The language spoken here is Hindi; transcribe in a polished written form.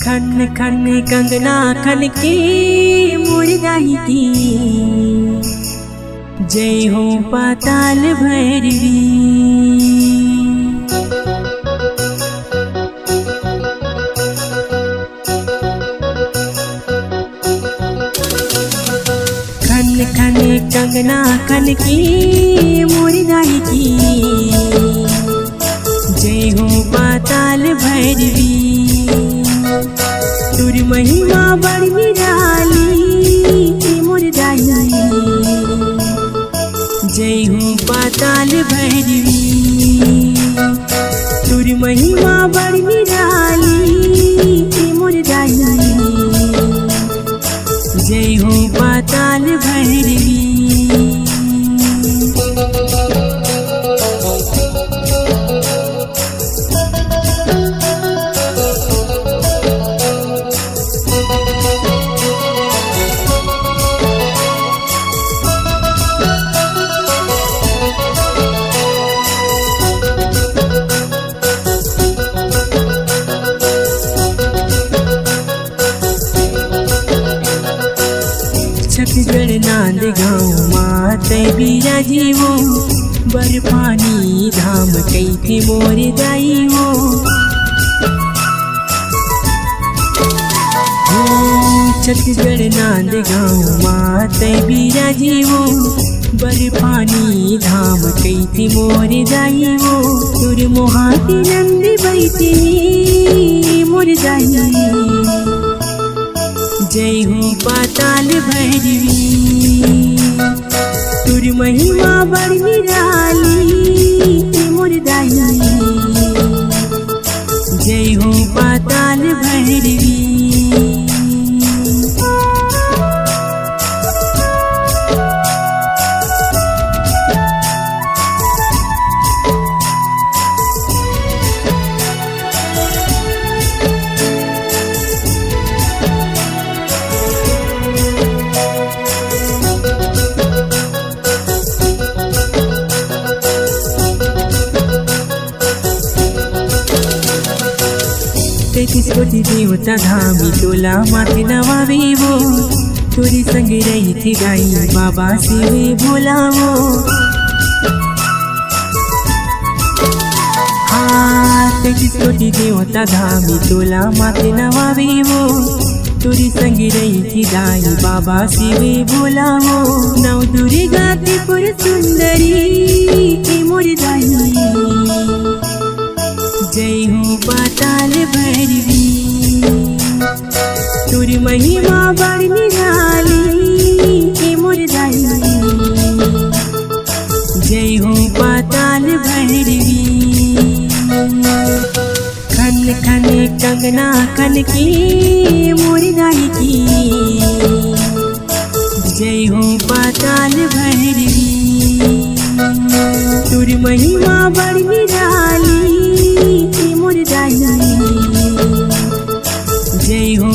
खन खन कंगना खन के मुर्दाई की, जय हो पाताल भैरवी। खन खन कंगना खन के मुर्दाई की, जय हो पाताल भैरवी। तुर महिमा बड़ निराली मुर्दाई, जय हो पाताल भैरवी। तुर महिमा बड़ निराली मुर्दाई, जय हो पाताल भैरवी। छत्तीसगढ़ नांद गाँव माते बिराजीवो, बर्फानी धाम कैथे मोर जाइवो। छत्तीसगढ़ नांद गाँव माते बिराजीवो, बर्फानी धाम कैथे मोर जाइवो। तुर मोहाती नंद बैठी मोर जाइवो, जय हो पाताल भैरवी। तुर महिमा बड़ निराली मुर्दाई, जय हो पाताल भैरवी। तैतीस कोटि देवता धामी तोला माथे नवावेवो। तोरी संग रही थी गाई बाबा शिवे भोलावो। हाँ 33 कोटि देवता धामी तोला माथे नवावेवो। तोरी संग रही थी गाई बाबा शिवे भोलावो। नव दुर्गा त्रिपुर सुंदरी मुर्दाई, जय हो पाताल भैरवी। तुर महिमा बड़ निराली मुर्दाई, जय हो पाताल भैरवी। खन खन कंगना खन के मुर्दाई की, जय हो पाताल भैरवी। तुर महिमा बड़ निराली मुर्दाई, जय हो